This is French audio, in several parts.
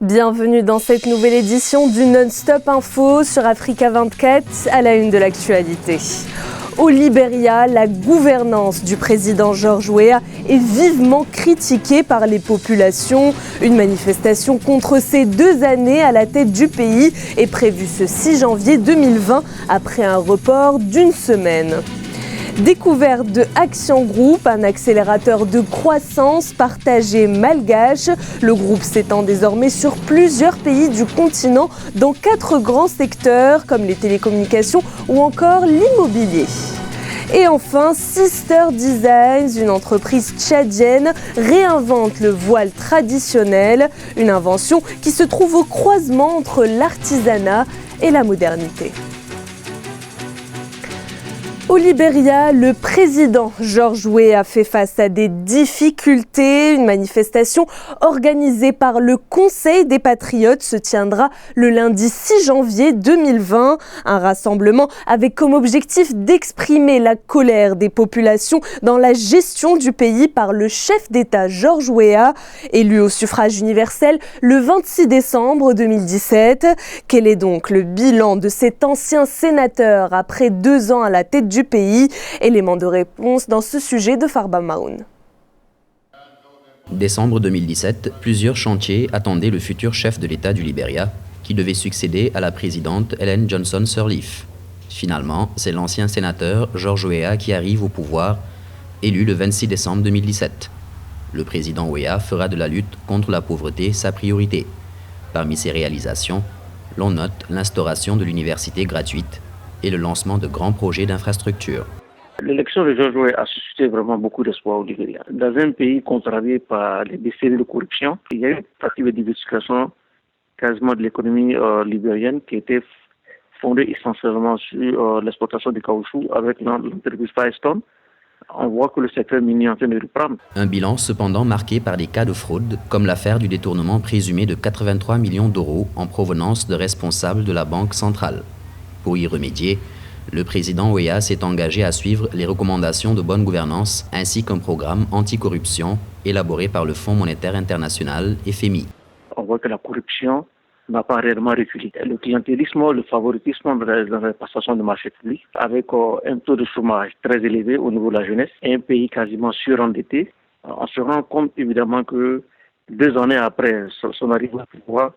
Bienvenue dans cette nouvelle édition du Non-Stop Info sur Africa 24 à la une de l'actualité. Au Libéria, la gouvernance du président George Weah est vivement critiquée par les populations. Une manifestation contre ces 2 années à la tête du pays est prévue ce 6 janvier 2020 après un report d'1 semaine. Découverte de Action Group, un accélérateur de croissance partagé malgache. Le groupe s'étend désormais sur plusieurs pays du continent dans 4 grands secteurs comme les télécommunications ou encore l'immobilier. Et enfin, Sister Designs, une entreprise tchadienne, réinvente le voile traditionnel, une invention qui se trouve au croisement entre l'artisanat et la modernité. Au Libéria, le président George Weah fait face à des difficultés. Une manifestation organisée par le Conseil des Patriotes se tiendra le lundi 6 janvier 2020. Un rassemblement avec comme objectif d'exprimer la colère des populations dans la gestion du pays par le chef d'État George Weah, élu au suffrage universel le 26 décembre 2017. Quel est donc le bilan de cet ancien sénateur après 2 ans à la tête du pays? Élément de réponse dans ce sujet de Farba Maoun. Décembre 2017, plusieurs chantiers attendaient le futur chef de l'État du Libéria, qui devait succéder à la présidente Ellen Johnson Sirleaf. Finalement, c'est l'ancien sénateur George Weah qui arrive au pouvoir, élu le 26 décembre 2017. Le président Weah fera de la lutte contre la pauvreté sa priorité. Parmi ses réalisations, l'on note l'instauration de l'université gratuite et le lancement de grands projets d'infrastructure. L'élection de George Weah a suscité vraiment beaucoup d'espoir au Libéria. Dans un pays contrarié par les décennies de corruption, il y a eu une tentative de diversification quasiment de l'économie libérienne qui était fondée essentiellement sur l'exportation du caoutchouc avec l'entreprise Firestone. On voit que le secteur minier est en train de reprendre. Un bilan cependant marqué par des cas de fraude, comme l'affaire du détournement présumé de 83 millions d'euros en provenance de responsables de la Banque centrale. Pour y remédier, le président Weah s'est engagé à suivre les recommandations de bonne gouvernance ainsi qu'un programme anticorruption élaboré par le Fonds monétaire international FMI. On voit que la corruption n'a pas réellement reculé. Le clientélisme, le favoritisme dans la passation de marchés publics, avec un taux de chômage très élevé au niveau de la jeunesse et un pays quasiment surendetté, on se rend compte évidemment que 2 années après son arrivée au pouvoir,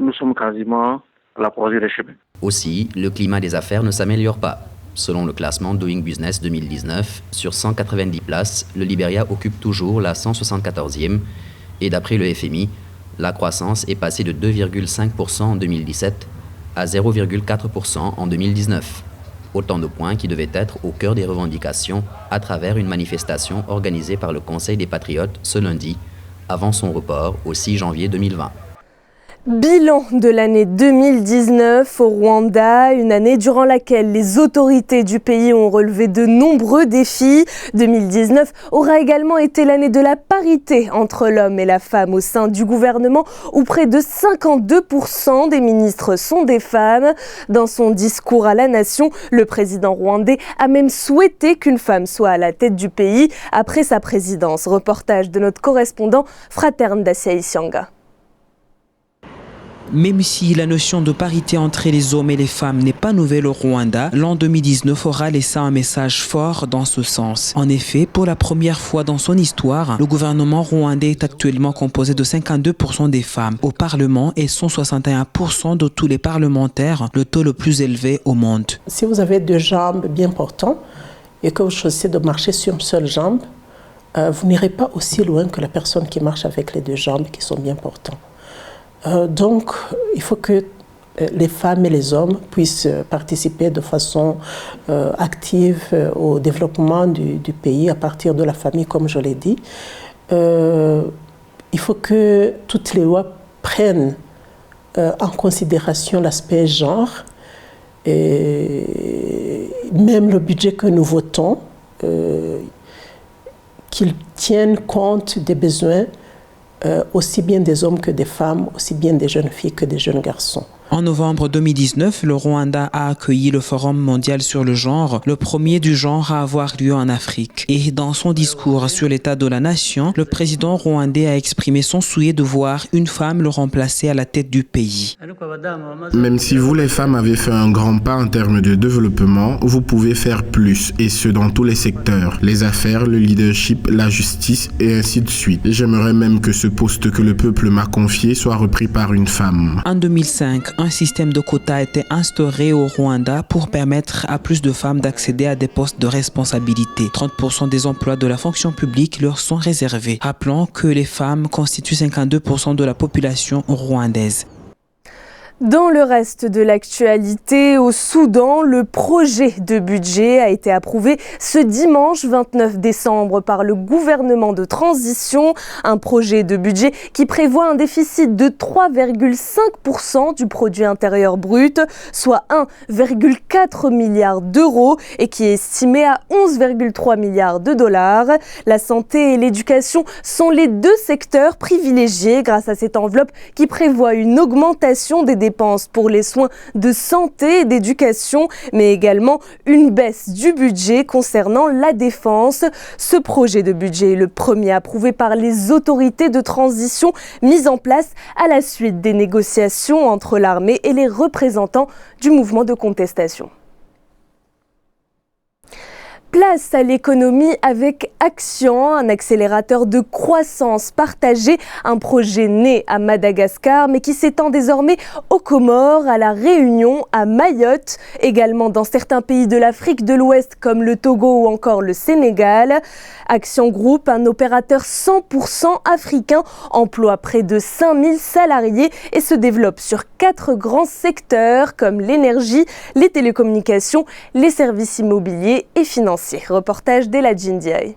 nous sommes quasiment à la croisée des chemins. Aussi, le climat des affaires ne s'améliore pas. Selon le classement Doing Business 2019, sur 190 places, le Libéria occupe toujours la 174e et d'après le FMI, la croissance est passée de 2,5% en 2017 à 0,4% en 2019. Autant de points qui devaient être au cœur des revendications à travers une manifestation organisée par le Conseil des Patriotes ce lundi, avant son report au 6 janvier 2020. Bilan de l'année 2019 au Rwanda, une année durant laquelle les autorités du pays ont relevé de nombreux défis. 2019 aura également été l'année de la parité entre l'homme et la femme au sein du gouvernement, où près de 52% des ministres sont des femmes. Dans son discours à la nation, le président rwandais a même souhaité qu'une femme soit à la tête du pays après sa présidence. Reportage de notre correspondant Fraterne Dacia Isianga. Même si la notion de parité entre les hommes et les femmes n'est pas nouvelle au Rwanda, l'an 2019 aura laissé un message fort dans ce sens. En effet, pour la première fois dans son histoire, le gouvernement rwandais est actuellement composé de 52% des femmes au Parlement et 161% de tous les parlementaires, le taux le plus élevé au monde. Si vous avez 2 jambes bien portantes et que vous choisissez de marcher sur une seule jambe, vous n'irez pas aussi loin que la personne qui marche avec les 2 jambes qui sont bien portantes. Donc, il faut que les femmes et les hommes puissent participer de façon active au développement du pays à partir de la famille, comme je l'ai dit. Il faut que toutes les lois prennent en considération l'aspect genre, et même le budget que nous votons, qu'il tienne compte des besoins aussi bien des hommes que des femmes, aussi bien des jeunes filles que des jeunes garçons. En novembre 2019, le Rwanda a accueilli le Forum mondial sur le genre, le premier du genre à avoir lieu en Afrique. Et dans son discours sur l'état de la nation, le président rwandais a exprimé son souhait de voir une femme le remplacer à la tête du pays. Même si vous les femmes avez fait un grand pas en termes de développement, vous pouvez faire plus, et ce dans tous les secteurs, les affaires, le leadership, la justice et ainsi de suite. J'aimerais même que ce poste que le peuple m'a confié soit repris par une femme. En 2005, un système de quotas a été instauré au Rwanda pour permettre à plus de femmes d'accéder à des postes de responsabilité. 30% des emplois de la fonction publique leur sont réservés. Rappelons que les femmes constituent 52% de la population rwandaise. Dans le reste de l'actualité, au Soudan, le projet de budget a été approuvé ce dimanche 29 décembre par le gouvernement de transition. Un projet de budget qui prévoit un déficit de 3,5% du produit intérieur brut, soit 1,4 milliard d'euros et qui est estimé à 11,3 milliards de dollars. La santé et l'éducation sont les deux secteurs privilégiés grâce à cette enveloppe qui prévoit une augmentation des dépenses pour les soins de santé et d'éducation, mais également une baisse du budget concernant la défense. Ce projet de budget est le premier approuvé par les autorités de transition mises en place à la suite des négociations entre l'armée et les représentants du mouvement de contestation. Place à l'économie avec Action, un accélérateur de croissance partagée, un projet né à Madagascar mais qui s'étend désormais aux Comores, à la Réunion, à Mayotte, également dans certains pays de l'Afrique de l'Ouest comme le Togo ou encore le Sénégal. Action Group, un opérateur 100% africain, emploie près de 5000 salariés et se développe sur 4 grands secteurs comme l'énergie, les télécommunications, les services immobiliers et financiers. Reportage d'Eladjine Ndiaye.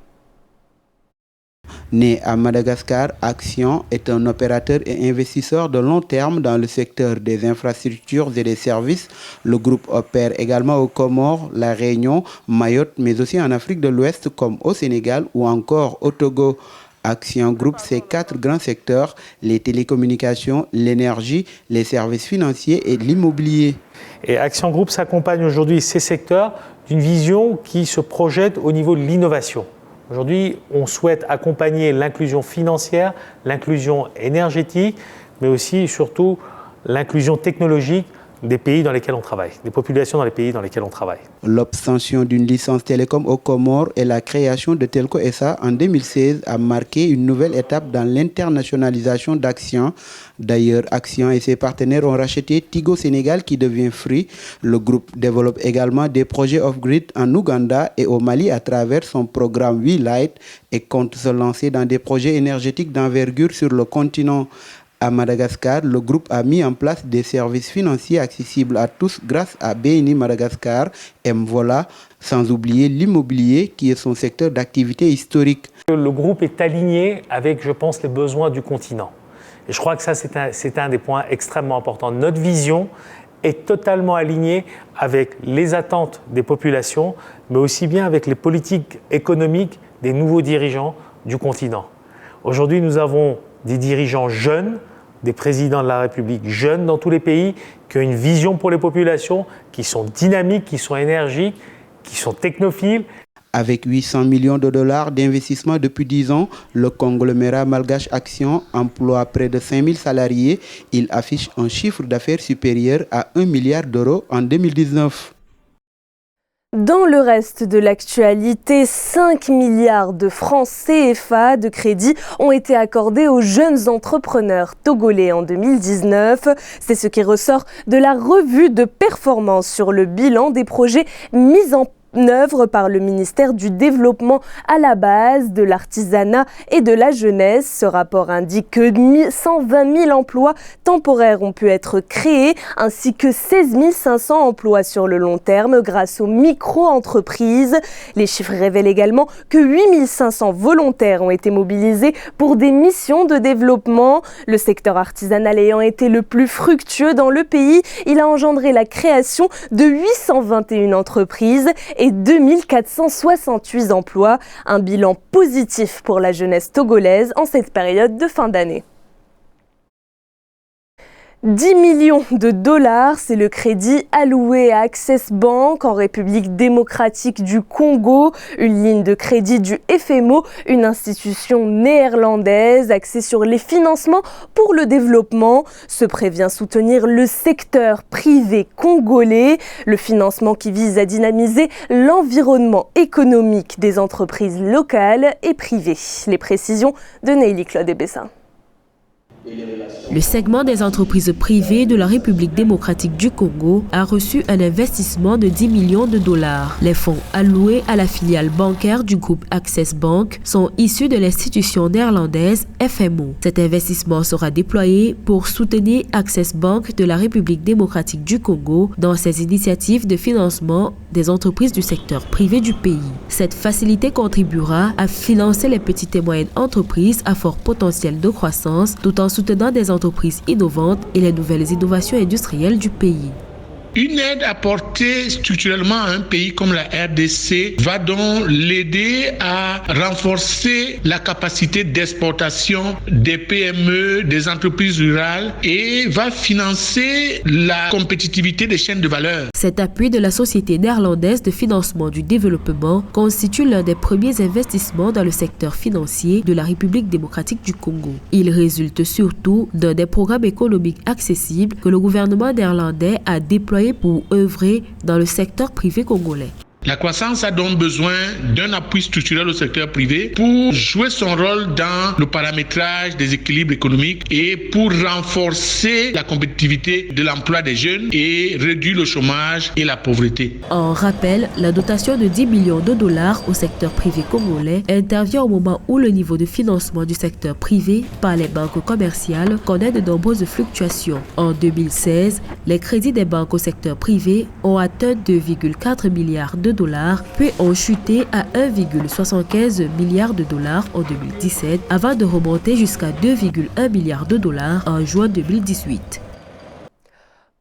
Né à Madagascar, Action est un opérateur et investisseur de long terme dans le secteur des infrastructures et des services. Le groupe opère également aux Comores, la Réunion, Mayotte, mais aussi en Afrique de l'Ouest comme au Sénégal ou encore au Togo. Action groupe ces 4 grands secteurs, les télécommunications, l'énergie, les services financiers et l'immobilier. Et Action Group s'accompagne aujourd'hui ces secteurs d'une vision qui se projette au niveau de l'innovation. Aujourd'hui, on souhaite accompagner l'inclusion financière, l'inclusion énergétique, mais aussi et surtout l'inclusion technologique des pays dans lesquels on travaille, des populations dans les pays dans lesquels on travaille. L'obtention d'une licence télécom aux Comores et la création de Telco SA en 2016 a marqué une nouvelle étape dans l'internationalisation d'Action. D'ailleurs, Action et ses partenaires ont racheté Tigo Sénégal qui devient Free. Le groupe développe également des projets off-grid en Ouganda et au Mali à travers son programme We Light et compte se lancer dans des projets énergétiques d'envergure sur le continent. À Madagascar, le groupe a mis en place des services financiers accessibles à tous grâce à BNI Madagascar, Mvola, sans oublier l'immobilier qui est son secteur d'activité historique. Le groupe est aligné avec, je pense, les besoins du continent. Et je crois que ça, c'est un des points extrêmement importants. Notre vision est totalement alignée avec les attentes des populations, mais aussi bien avec les politiques économiques des nouveaux dirigeants du continent. Aujourd'hui, nous avons des dirigeants jeunes, des présidents de la République jeunes dans tous les pays, qui ont une vision pour les populations, qui sont dynamiques, qui sont énergiques, qui sont technophiles. Avec 800 millions de dollars d'investissement depuis 10 ans, le conglomérat malgache Action emploie près de 5000 salariés. Il affiche un chiffre d'affaires supérieur à 1 milliard d'euros en 2019. Dans le reste de l'actualité, 5 milliards de francs CFA de crédit ont été accordés aux jeunes entrepreneurs togolais en 2019. C'est ce qui ressort de la revue de performance sur le bilan des projets mis en œuvre par le ministère du Développement à la base de l'artisanat et de la jeunesse. Ce rapport indique que 120 000 emplois temporaires ont pu être créés ainsi que 16 500 emplois sur le long terme grâce aux micro-entreprises. Les chiffres révèlent également que 8 500 volontaires ont été mobilisés pour des missions de développement. Le secteur artisanal ayant été le plus fructueux dans le pays, il a engendré la création de 821 entreprises et 2468 emplois, un bilan positif pour la jeunesse togolaise en cette période de fin d'année. 10 millions de dollars, c'est le crédit alloué à Access Bank en République démocratique du Congo, une ligne de crédit du FMO, une institution néerlandaise axée sur les financements pour le développement. Ce prêt vient soutenir le secteur privé congolais, le financement qui vise à dynamiser l'environnement économique des entreprises locales et privées. Les précisions de Neily Claude Ebessa. Le segment des entreprises privées de la République démocratique du Congo a reçu un investissement de 10 millions de dollars. Les fonds alloués à la filiale bancaire du groupe Access Bank sont issus de l'institution néerlandaise FMO. Cet investissement sera déployé pour soutenir Access Bank de la République démocratique du Congo dans ses initiatives de financement des entreprises du secteur privé du pays. Cette facilité contribuera à financer les petites et moyennes entreprises à fort potentiel de croissance tout en soutenant des entreprises innovantes et les nouvelles innovations industrielles du pays. Une aide apportée structurellement à un pays comme la RDC va donc l'aider à renforcer la capacité d'exportation des PME, des entreprises rurales et va financer la compétitivité des chaînes de valeur. Cet appui de la Société néerlandaise de financement du développement constitue l'un des premiers investissements dans le secteur financier de la République démocratique du Congo. Il résulte surtout d'un des programmes économiques accessibles que le gouvernement néerlandais a déployé pour œuvrer dans le secteur privé congolais. La croissance a donc besoin d'un appui structurel au secteur privé pour jouer son rôle dans le paramétrage des équilibres économiques et pour renforcer la compétitivité de l'emploi des jeunes et réduire le chômage et la pauvreté. En rappel, la dotation de 10 millions de dollars au secteur privé congolais intervient au moment où le niveau de financement du secteur privé par les banques commerciales connaît de nombreuses fluctuations. En 2016, les crédits des banques au secteur privé ont atteint 2,4 milliards de dollars, puis ont chuté à 1,75 milliard de dollars en 2017, avant de remonter jusqu'à 2,1 milliards de dollars en juin 2018.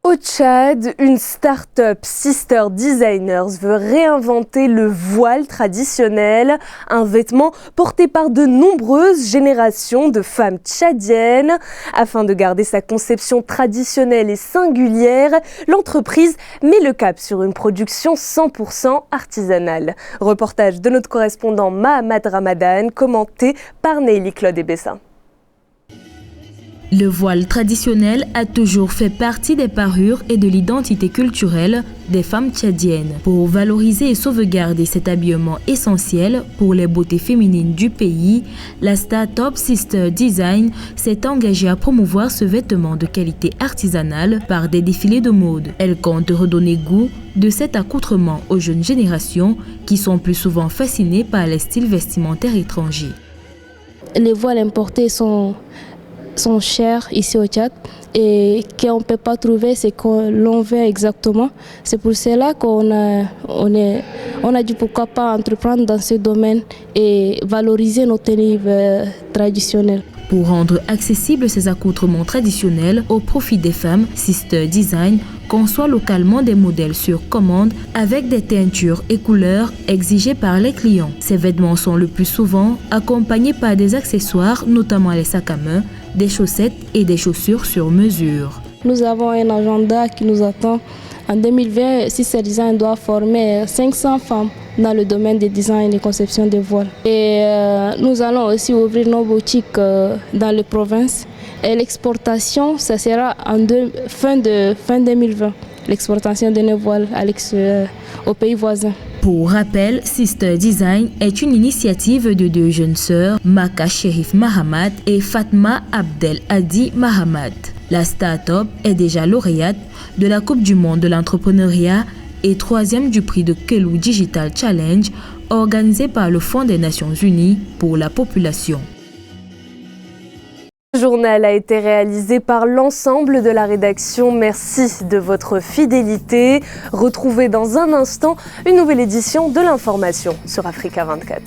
Au Tchad, une start-up Sister Designers veut réinventer le voile traditionnel, un vêtement porté par de nombreuses générations de femmes tchadiennes. Afin de garder sa conception traditionnelle et singulière, l'entreprise met le cap sur une production 100% artisanale. Reportage de notre correspondant Mahamad Ramadan, commenté par Neily Claude Ebessa. Le voile traditionnel a toujours fait partie des parures et de l'identité culturelle des femmes tchadiennes. Pour valoriser et sauvegarder cet habillement essentiel pour les beautés féminines du pays, la start-up Sister Design s'est engagée à promouvoir ce vêtement de qualité artisanale par des défilés de mode. Elle compte redonner goût de cet accoutrement aux jeunes générations qui sont plus souvent fascinées par les styles vestimentaires étrangers. Les voiles importés sont chers ici au Tchad et qu'on ne peut pas trouver ce que l'on veut exactement. C'est pour cela qu'on a dit pourquoi pas entreprendre dans ce domaine et valoriser nos tenues traditionnelles. Pour rendre accessibles ces accoutrements traditionnels au profit des femmes, Sister Design conçoit localement des modèles sur commande avec des teintures et couleurs exigées par les clients. Ces vêtements sont le plus souvent accompagnés par des accessoires, notamment les sacs à main, des chaussettes et des chaussures sur mesure. Nous avons un agenda qui nous attend. En 2020, Sister Design doit former 500 femmes dans le domaine des designs et des conceptions de voiles. Et nous allons aussi ouvrir nos boutiques dans les provinces. Et l'exportation, ça sera en fin 2020, l'exportation de nos voiles aux pays voisins. Pour rappel, Sister Design est une initiative de deux jeunes sœurs, Maka Sherif Mahamad et Fatma Abdel Hadi Mahamad. La start-up est déjà lauréate de la Coupe du monde de l'entrepreneuriat et troisième du prix de Kelou Digital Challenge organisé par le Fonds des Nations Unies pour la population. Le journal a été réalisé par l'ensemble de la rédaction. Merci de votre fidélité. Retrouvez dans un instant une nouvelle édition de l'information sur Africa 24.